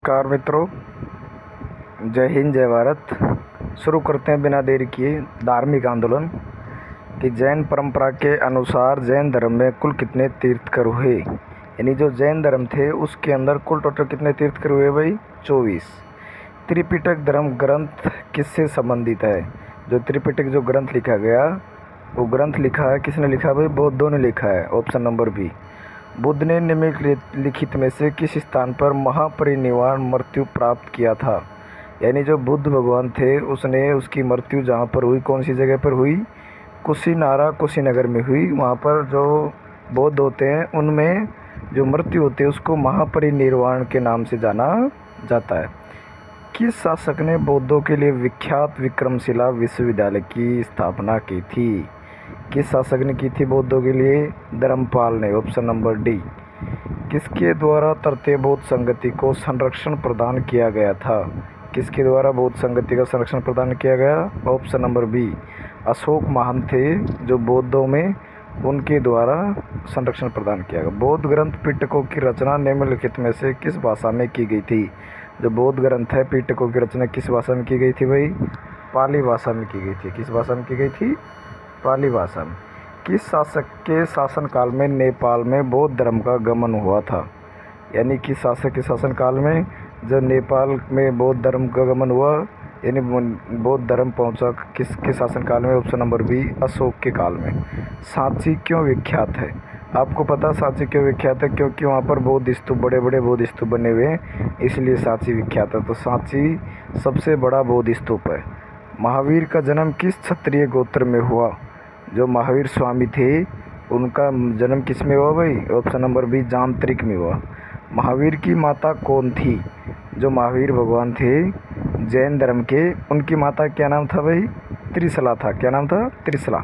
Car मित्रों, जय हिंद जय भारत। शुरू करते हैं बिना देरी किए धार्मिक आंदोलन कि जैन परंपरा के अनुसार जैन धर्म में कुल कितने तीर्थकर हुए। यानी जो जैन धर्म थे उसके अंदर कुल टोटल कितने तीर्थकर हुए भाई? 24। त्रिपिटक धर्म ग्रंथ किससे संबंधित है? जो त्रिपिटक जो ग्रंथ लिखा गया वो ग्रंथ लिखा है किसने लिखा भाई? बौद्धों ने लिखा है। Option number B. बुद्ध ने निम्नलिखित में से किस स्थान पर महापरिनिर्वाण मृत्यु प्राप्त किया था? यानी जो बुद्ध भगवान थे उसने उसकी मृत्यु जहाँ पर हुई, कौन सी जगह पर हुई? कुशीनगर में हुई। वहाँ पर जो बौद्ध होते हैं उनमें जो मृत्यु होती है उसको महापरिनिर्वाण के नाम से जाना जाता है। किस शासक ने बौद्धों के लिए विख्यात विक्रमशिला विश्वविद्यालय की स्थापना की थी? किस शासक ने की थी बौद्धों के लिए? धर्मपाल ने। Option number D. किसके द्वारा तृतीय बौद्ध संगति को संरक्षण प्रदान किया गया था? किसके द्वारा बौद्ध संगति का संरक्षण प्रदान किया गया? Option number B. अशोक महान थे जो बौद्धों में, उनके द्वारा संरक्षण प्रदान किया गया। बौद्ध ग्रंथ पिटकों की रचना निम्नलिखित में से किस भाषा में की गई थी? जो बौद्ध ग्रंथ है पिटकों की रचना किस भाषा में की गई थी भाई? पाली भाषा में की गई थी। किस भाषा में की गई थी? पाली भाषा में। किस शासक के शासनकाल में नेपाल में बौद्ध धर्म का गमन हुआ था? यानी किस शासक के शासनकाल में जब नेपाल में बौद्ध धर्म का गमन हुआ, यानी बौद्ध धर्म पहुंचा किसके शासनकाल में? Option number B. अशोक के काल में। सांची क्यों विख्यात है? आपको पता सांची क्यों विख्यात है? क्योंकि वहाँ पर बौद्ध स्तूप, बड़े बड़े बौद्ध स्तूप बने हुए हैं, इसलिए सांची विख्यात है। तो सांची सबसे बड़ा बौद्ध स्तूप है। महावीर का जन्म किस क्षत्रिय गोत्र में हुआ? जो महावीर स्वामी थे उनका जन्म किस में हुआ भाई? Option number B. जामत्रिक में हुआ। महावीर की माता कौन थी? जो महावीर भगवान थे जैन धर्म के, उनकी माता क्या नाम था भाई? त्रिशला था। क्या नाम था? त्रिशला।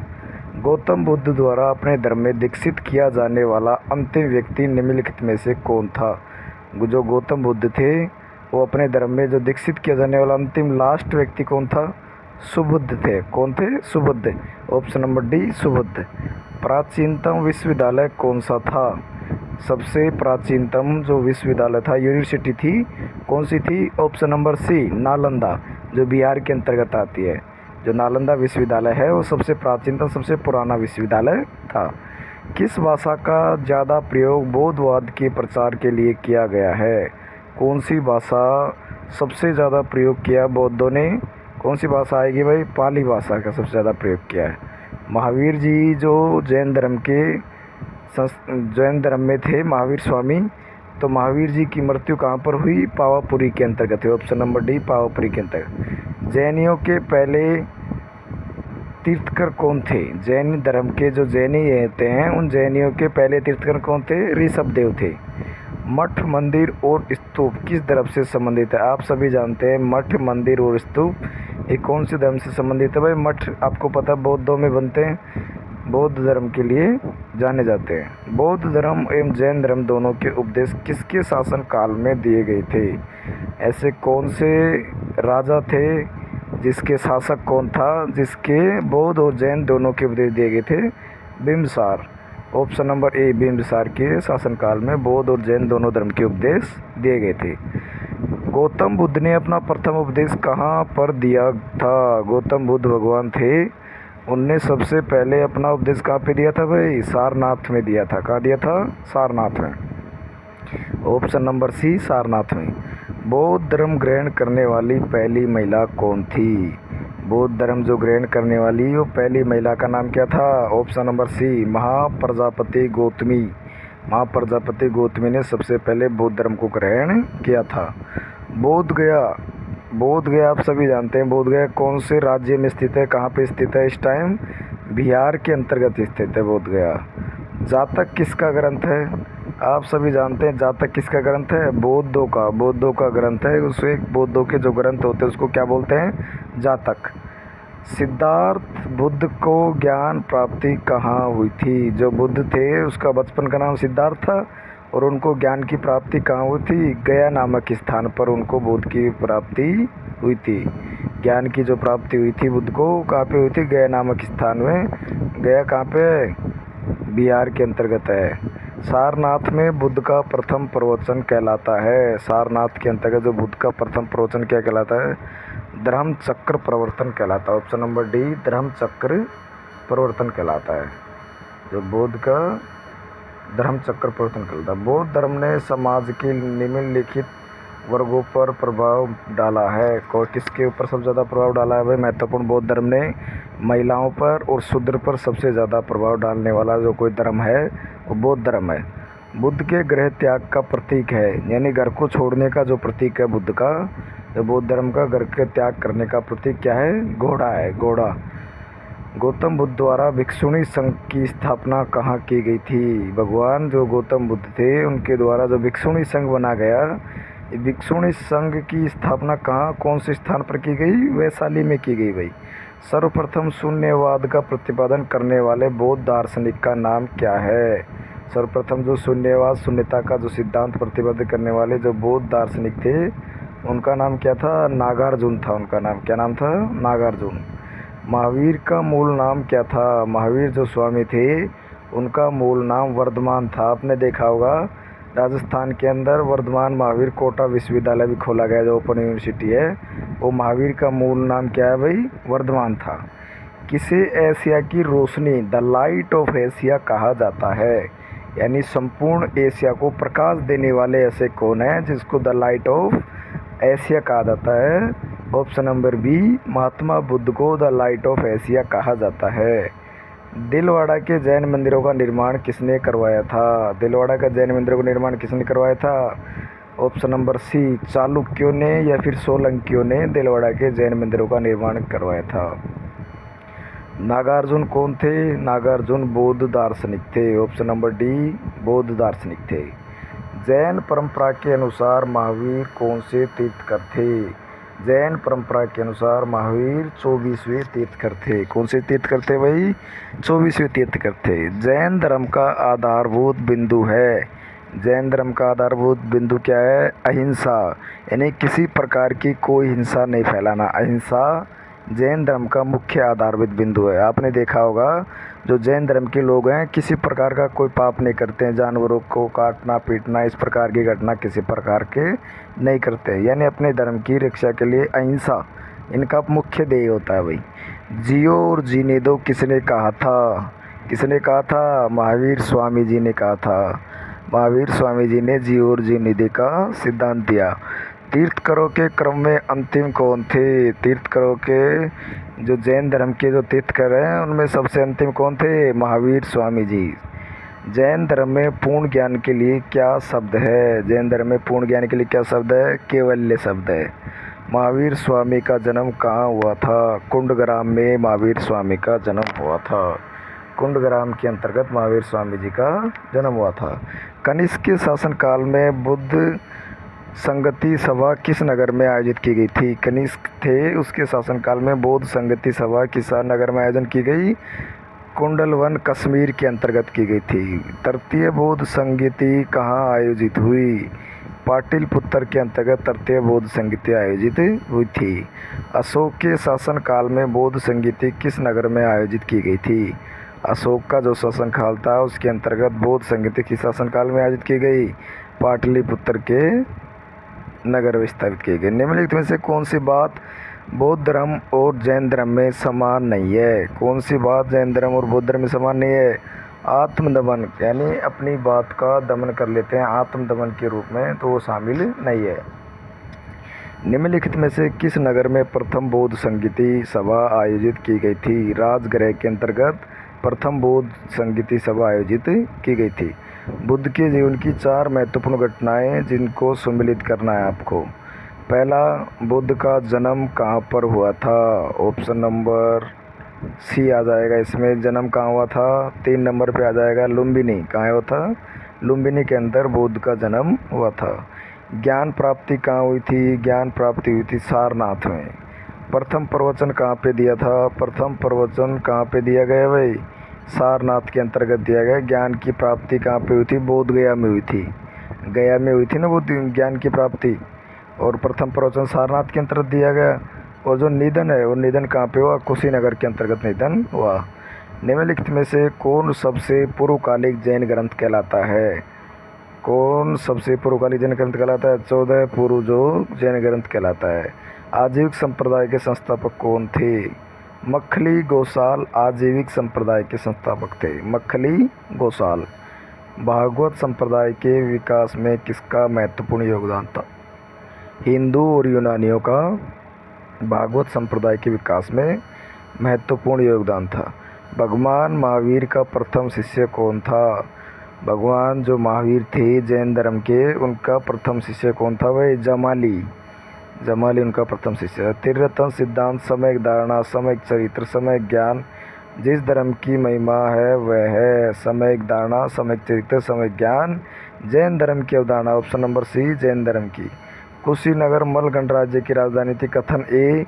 गौतम बुद्ध द्वारा अपने धर्म में दीक्षित किया जाने वाला अंतिम व्यक्ति निम्नलिखित में से कौन था? जो गौतम बुद्ध थे वो अपने धर्म में जो दीक्षित किया जाने वाला अंतिम लास्ट व्यक्ति कौन था? सुबुद्ध थे। कौन थे? Subuddha. Option number D Subuddha. प्राचीनतम विश्वविद्यालय कौन सा था? सबसे प्राचीनतम जो विश्वविद्यालय था, यूनिवर्सिटी थी, कौन सी थी? ऑप्शन नंबर सी नालंदा, जो बिहार के अंतर्गत आती है। जो नालंदा विश्वविद्यालय है वो सबसे प्राचीनतम, सबसे पुराना विश्वविद्यालय था। किस भाषा का ज़्यादा प्रयोग बौद्धवाद के प्रचार के लिए किया गया है? कौन सी भाषा सबसे ज़्यादा प्रयोग किया बौद्धों ने? कौन सी भाषा आएगी भाई? पाली भाषा का सबसे ज़्यादा प्रयोग किया है। महावीर जी जो जैन धर्म में थे, महावीर स्वामी, तो महावीर जी की मृत्यु कहाँ पर हुई? पावापुरी के अंतर्गत है। ऑप्शन नंबर डी पावापुरी के अंतर्गत। जैनियों के पहले तीर्थकर कौन थे? जैन धर्म के जो जैनी रहते हैं उन जैनियों के पहले तीर्थकर कौन थे? ऋषभदेव थे। मठ, मंदिर और स्तूप किस धर्म से संबंधित है? आप सभी जानते हैं मठ, मंदिर और स्तूप ये कौन से धर्म से संबंधित है भाई? मठ आपको पता है बौद्धों में बनते हैं, बौद्ध धर्म के लिए जाने जाते हैं। बौद्ध धर्म एवं जैन धर्म दोनों के उपदेश किसके शासन काल में दिए गए थे? ऐसे कौन से राजा थे जिसके शासक कौन था जिसके बौद्ध और जैन दोनों के उपदेश दिए गए थे? Bimbisara. Option number A Bimbisara के शासनकाल में बौद्ध और जैन दोनों धर्म के उपदेश दिए गए थे। गौतम बुद्ध ने अपना प्रथम उपदेश कहाँ पर दिया था? गौतम बुद्ध भगवान थे, उनने सबसे पहले अपना उपदेश कहाँ पे दिया था भाई? सारनाथ में दिया था। कहाँ दिया था? सारनाथ में। ऑप्शन नंबर सी सारनाथ में। बौद्ध धर्म ग्रहण करने वाली पहली महिला कौन थी? बौद्ध धर्म जो ग्रहण करने वाली वो पहली महिला का नाम क्या था? Option number C Mahaprajapati Gautami. Mahaprajapati Gautami ने सबसे पहले बौद्ध धर्म को ग्रहण किया था। बोध गया आप सभी जानते हैं। बोध गया कौन से राज्य में स्थित है? कहाँ पे स्थित है इस टाइम? बिहार के अंतर्गत स्थित है बोध गया। जातक किसका ग्रंथ है? आप सभी जानते हैं जातक किसका ग्रंथ है? बौद्धों का ग्रंथ है। उसे बौद्धों के जो ग्रंथ होते हैं उसको क्या बोलते हैं? जातक। सिद्धार्थ बुद्ध को ज्ञान प्राप्ति कहाँ हुई थी? जो बुद्ध थे उसका बचपन का नाम सिद्धार्थ था और उनको ज्ञान की प्राप्ति कहाँ हुई थी? गया नामक स्थान पर उनको बुद्ध की प्राप्ति हुई थी। ज्ञान की जो प्राप्ति हुई थी बुद्ध को कहाँ पे हुई थी? गया नामक स्थान में। गया कहाँ पे? बिहार के अंतर्गत है। सारनाथ में बुद्ध का प्रथम प्रवचन कहलाता है। सारनाथ के अंतर्गत जो बुद्ध का प्रथम प्रवचन क्या कहलाता है? धर्म चक्र प्रवर्तन कहलाता है। ऑप्शन नंबर डी, धर्म चक्र प्रवर्तन कहलाता है। जो बुद्ध का धर्म चक्र प्रवर्तन कहलाता है। बौद्ध धर्म ने समाज के निम्नलिखित वर्गों पर प्रभाव डाला है। किसके ऊपर सबसे ज़्यादा प्रभाव डाला है भाई? महत्वपूर्ण। बौद्ध धर्म ने महिलाओं पर और शूद्र पर सबसे ज़्यादा प्रभाव डालने वाला जो कोई धर्म है वो बौद्ध धर्म है। बुद्ध के गृह त्याग का प्रतीक है, यानी घर को छोड़ने का जो प्रतीक है बुद्ध का, जो बौद्ध धर्म का घर के त्याग करने का प्रतीक क्या है? घोड़ा है, घोड़ा। गौतम बुद्ध द्वारा भिक्षुणी संघ की स्थापना कहाँ की गई थी? भगवान जो गौतम बुद्ध थे उनके द्वारा जो भिक्षुणी संघ बना गया, भिक्षुणी संघ की स्थापना कहाँ, कौन से स्थान पर की गई? वैशाली में की गई भाई। सर्वप्रथम शून्यवाद का प्रतिपादन करने वाले बौद्ध दार्शनिक का नाम क्या है? सर्वप्रथम जो शून्यवाद, शून्यता का जो सिद्धांत प्रतिपादित करने वाले जो बौद्ध दार्शनिक थे उनका नाम क्या था? नागार्जुन था। उनका नाम क्या नाम था? नागार्जुन। महावीर का मूल नाम क्या था? महावीर जो स्वामी थे उनका मूल नाम वर्धमान था। आपने देखा होगा राजस्थान के अंदर वर्धमान महावीर कोटा विश्वविद्यालय भी खोला गया जो ओपन यूनिवर्सिटी है, वो महावीर का मूल नाम क्या है भाई? वर्धमान था। किसे एशिया की रोशनी, द लाइट ऑफ एशिया कहा जाता है? यानी संपूर्ण एशिया को प्रकाश देने वाले ऐसे कौन है जिसको द लाइट ऑफ एशिया कहा जाता है? Option number B, Mahatma Buddha को द लाइट ऑफ एशिया कहा जाता है। दिलवाड़ा के जैन मंदिरों का निर्माण किसने करवाया था? दिलवाड़ा का जैन मंदिरों का निर्माण किसने करवाया था? ऑप्शन नंबर सी, चालुक्यों ने या फिर सोलंकियों ने दिलवाड़ा के जैन मंदिरों का निर्माण करवाया था। नागार्जुन कौन थे? नागार्जुन बौद्ध दार्शनिक थे। ऑप्शन नंबर डी, बौद्ध दार्शनिक थे। जैन परंपरा के अनुसार महावीर कौन से तीर्थकर थे? जैन परंपरा के अनुसार महावीर 24वें तीर्थकर थे। कौन से तीर्थकर थे भाई? 24वें तीर्थकर थे। जैन धर्म का आधारभूत बिंदु है। जैन धर्म का आधारभूत बिंदु क्या है? अहिंसा, यानी किसी प्रकार की कोई हिंसा नहीं फैलाना। अहिंसा जैन धर्म का मुख्य आधारभूत बिंदु है। आपने देखा होगा जो जैन धर्म के लोग हैं किसी प्रकार का कोई पाप नहीं करते हैं, जानवरों को काटना पीटना इस प्रकार की घटना किसी प्रकार के नहीं करते, यानी अपने धर्म की रक्षा के लिए अहिंसा इनका मुख्य ध्येय होता है भाई। जियो और जीने दो किसने कहा था? किसने कहा था? महावीर स्वामी जी ने कहा था। महावीर स्वामी जी ने जियो और जीने दो का सिद्धांत दिया। तीर्थकरों के क्रम में अंतिम कौन थे? तीर्थकरों के जो जैन धर्म के जो तीर्थकर हैं उनमें सबसे अंतिम कौन थे? महावीर स्वामी जी। जैन धर्म में पूर्ण ज्ञान के लिए क्या शब्द है? जैन धर्म में पूर्ण ज्ञान के लिए क्या शब्द है? केवल्य शब्द है। महावीर स्वामी का जन्म कहाँ हुआ था? कुंडग्राम में महावीर स्वामी का जन्म हुआ था। कुंडग्राम के अंतर्गत महावीर स्वामी जी का जन्म हुआ था। कनिष्क के शासनकाल में बुद्ध संगति सभा किस नगर में आयोजित की गई थी? कनिष्क थे उसके शासनकाल में बौद्ध संगति सभा किस नगर में आयोजन की गई? कुंडलवन कश्मीर के अंतर्गत की गई थी। तृतीय बौद्ध संगति कहाँ आयोजित हुई? पाटलिपुत्र के अंतर्गत तृतीय बौद्ध संगति आयोजित हुई थी। अशोक के शासनकाल में बौद्ध संगति किस नगर में आयोजित की गई थी? अशोक का जो शासनकाल था उसके अंतर्गत बौद्ध संगति किस शासनकाल में आयोजित की गई? पाटलिपुत्र के नगर में स्थापित किए गए। निम्नलिखित में से कौन सी बात बौद्ध धर्म और जैन धर्म में समान नहीं है? कौन सी बात जैन धर्म और बौद्ध धर्म में समान नहीं है? आत्मदमन, यानी अपनी बात का दमन कर लेते हैं आत्मदमन के रूप में, तो वो शामिल नहीं है। निम्नलिखित में से किस नगर में प्रथम बौद्ध संगति सभा आयोजित की गई थी? राजगृह के अंतर्गत प्रथम बौद्ध संगति सभा आयोजित की गई थी। बुद्ध के जीवन की 4 महत्वपूर्ण घटनाएं जिनको सम्मिलित करना है आपको। पहला, बुद्ध का जन्म कहाँ पर हुआ था? ऑप्शन नंबर सी आ जाएगा इसमें। जन्म कहाँ हुआ था? 3 नंबर पे आ जाएगा लुम्बिनी। कहाँ हुआ था? लुम्बिनी के अंदर बुद्ध का जन्म हुआ था। ज्ञान प्राप्ति कहाँ हुई थी? ज्ञान प्राप्ति हुई थी सारनाथ में। प्रथम प्रवचन कहाँ पे दिया था? प्रथम प्रवचन कहाँ पे दिया गया भाई? सारनाथ के अंतर्गत दिया गया। ज्ञान की प्राप्ति कहाँ पे हुई थी? बोध गया में हुई थी। गया में हुई थी ना वो ज्ञान की प्राप्ति, और प्रथम प्रवचन सारनाथ के अंतर्गत दिया गया। और जो निधन है वो निधन कहाँ पे हुआ? कुशीनगर के अंतर्गत निधन हुआ। निम्नलिखित में से कौन सबसे पूर्वकालिक जैन ग्रंथ कहलाता है? कौन सबसे पूर्वकालिक जैन ग्रंथ कहलाता है? 14 पूर्वजोग जैन ग्रंथ कहलाता है। आजीविक संप्रदाय के संस्थापक कौन थे? मक्खली गोसाल आजीविक संप्रदाय के संस्थापक थे। मक्खली गोसाल। भागवत संप्रदाय के विकास में किसका महत्वपूर्ण योगदान था? हिंदू और यूनानियों का भागवत संप्रदाय के विकास में महत्वपूर्ण योगदान था। भगवान महावीर का प्रथम शिष्य कौन था? भगवान जो महावीर थे जैन धर्म के, उनका प्रथम शिष्य कौन था? वह जमाली उनका प्रथम शिष्य है। त्रिरत्न सिद्धांत, सम्यक धारणा, सम्यक चरित्र, सम्यक ज्ञान जिस धर्म की महिमा है वह है सम्यक धारणा, सम्यक चरित्र, सम्यक ज्ञान जैन धर्म की अवधारणा। ऑप्शन नंबर सी जैन धर्म की। कुशीनगर मल गणराज्य की राजधानी थी। कथन ए।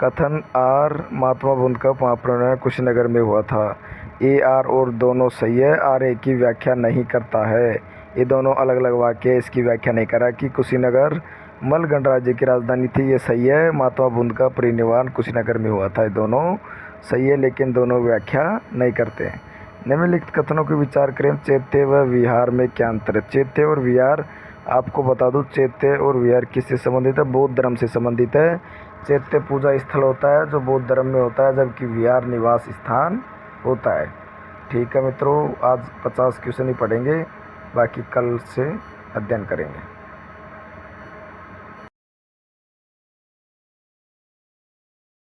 कथन आर। महात्मा बुद्ध का महापरिनिर्वाण कुशीनगर में हुआ था। ए आर और दोनों सही है। आर ए की व्याख्या नहीं करता है। ये दोनों अलग अलग वाक्य, इसकी व्याख्या नहीं करा कि कुशीनगर मल गणराज्य की राजधानी थी, ये सही है। महात्मा बुद्ध का परिनिर्वाण कुशीनगर में हुआ था, ये दोनों सही है, लेकिन दोनों व्याख्या नहीं करते हैं। निम्नलिखित कथनों के विचार करें। चैत्य व विहार में क्या अंतर है? चैत्य और विहार, आपको बता दूं, चैत्य और विहार किससे संबंधित है? बौद्ध धर्म से संबंधित है। चैत्य पूजा स्थल होता है जो बौद्ध धर्म में होता है, जबकि विहार निवास स्थान होता है। ठीक है मित्रों, आज 50 क्वेश्चन ही पढ़ेंगे, बाकी कल से अध्ययन करेंगे।